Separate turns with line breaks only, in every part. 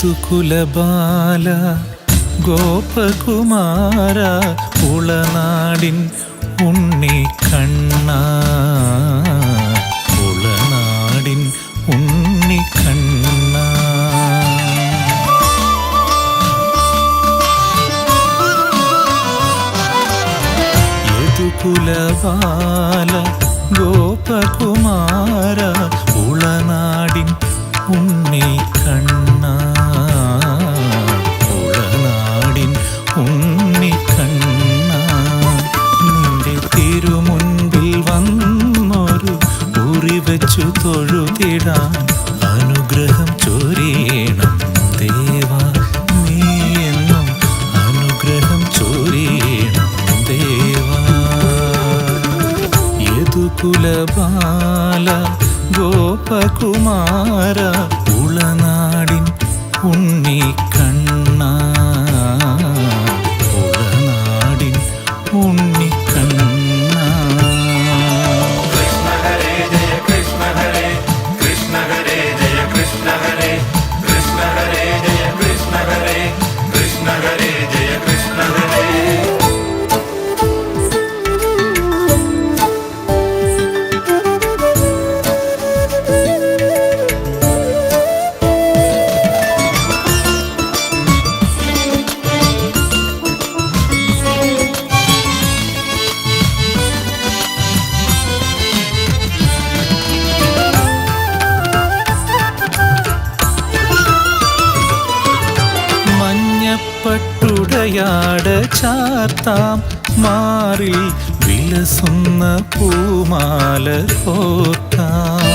യദുകുലബാല ഗോപകുമാര ഉളനാടിൻ ഉണ്ണിക്കണ്ണ ഉളനാടിൻ ഉണ്ണിക്കണ്ണ. യദുകുലബാല ഗോപകുമാര ഉളനാടിൻ ഉണ്ണിക്കണ്ണ ഉളനാടിൻ ഉണ്ണിക്കണ്ണ. നിന്റെ തിരുമുൻപിൽ വന്നൊരു ഉറി വെച്ചു തൊഴുതിടാൻ അനുഗ്രഹം ചൊരിയണം ദേവാ, നീ എന്നും അനുഗ്രഹം ചൊരിയണം ദേവാ. യദുകുലബാല ഗോപകുമാര ഉളനാടിൻ ഉണ്ണിക്കണ്ണ ഉളനാടിൻ ഉണ്ണിക്കണ്ണ.
കൃഷ്ണ ഹരേ ജയ കൃഷ്ണ ഹരേ കൃഷ്ണ ഹരേ ജയ കൃഷ്ണ ഹരേ കൃഷ്ണ ഹരേ ജയ കൃഷ്ണ ഹരേ കൃഷ്ണ ഹരേ ജയ കൃഷ്ണ ഹരേ.
പട്ടുടയാട ചാർത്താം മാറിൽ വിലസുന്ന പൂമാല കോർക്കാം.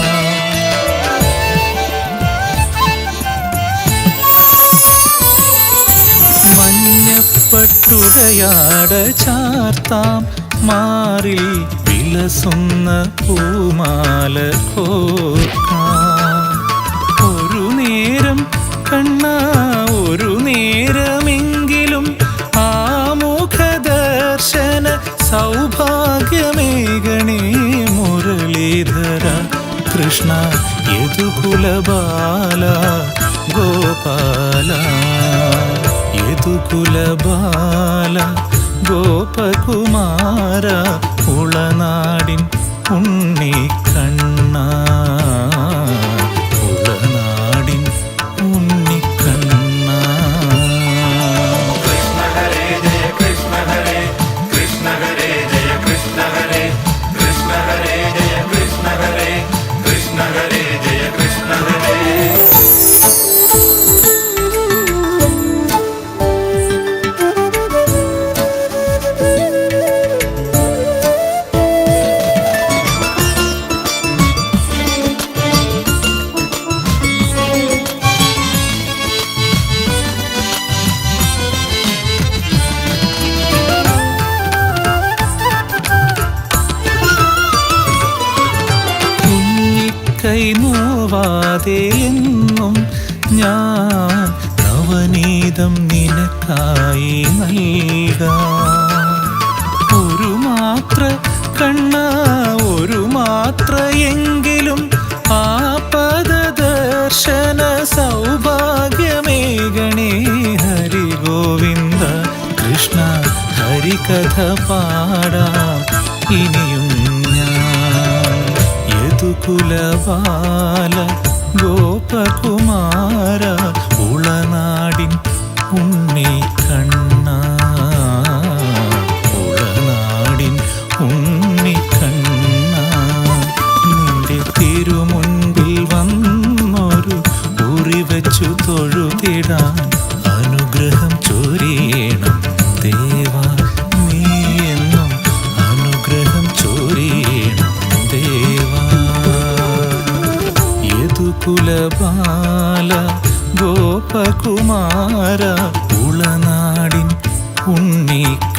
മഞ്ഞപ്പട്ടുടയാട ചാർത്താം മാറിൽ വിലസുന്ന പൂമാല കോർക്കാം. ഒരു നേരം കണ്ണ ഒരു നേരമെങ്കിലും ആമുഖദർശന സൗഭാഗ്യമേകണേ മുരളീധര കൃഷ്ണ യദുകുലബാല ഗോപാല. യദുകുലബാല ഗോപകുമാര ഉളനാടിൻ ഉണ്ണിക്കണ്ണ ഉളനാടിൻ ഉണ്ണിക്കണ്ണ.
കൃഷ്ണ ഹരേ ജയ കൃഷ്ണ ഹരേ കൃഷ്ണ ഹരേ ജയ കൃഷ്ണ ഹരേ കൃഷ്ണ ഹരേ ജയ കൃഷ്ണ ഹരേ കൃഷ്ണ ഹരേ ജയ കൃഷ്ണ ഹരേ.
കൈനോവാതെ എന്നും ഞാൻ നവനീതം നിനക്കായി നൽകാം. ഒരു മാത്ര കണ്ണ ഒരു മാത്ര എങ്കിലും ആ പദദർശന സൗഭാഗ്യമേകണേ ഹരി ഗോവിന്ദ കൃഷ്ണ. ഹരികഥ പാടാം ഇനിയും യദുകുലബാല ഗോപകുമാര ഉളനാടിൻ ഉണ്ണിക്കണ്ണ ഉളനാടിൻ ഉണ്ണിക്കണ്ണ. നിന്റെ തിരുമുൻപിൽ വന്നൊരു ഉറി വെച്ചു തൊഴുതിടാൻ അനുഗ്രഹം ചൊരിയണം ദേവാ, നീ എന്നും അനുഗ്രഹം ചൊരിയണം ദേവാ. യദുകുലബാല ഗോപകുമാര ഉളനാടിൻ ഉണ്ണിക്കണ്ണ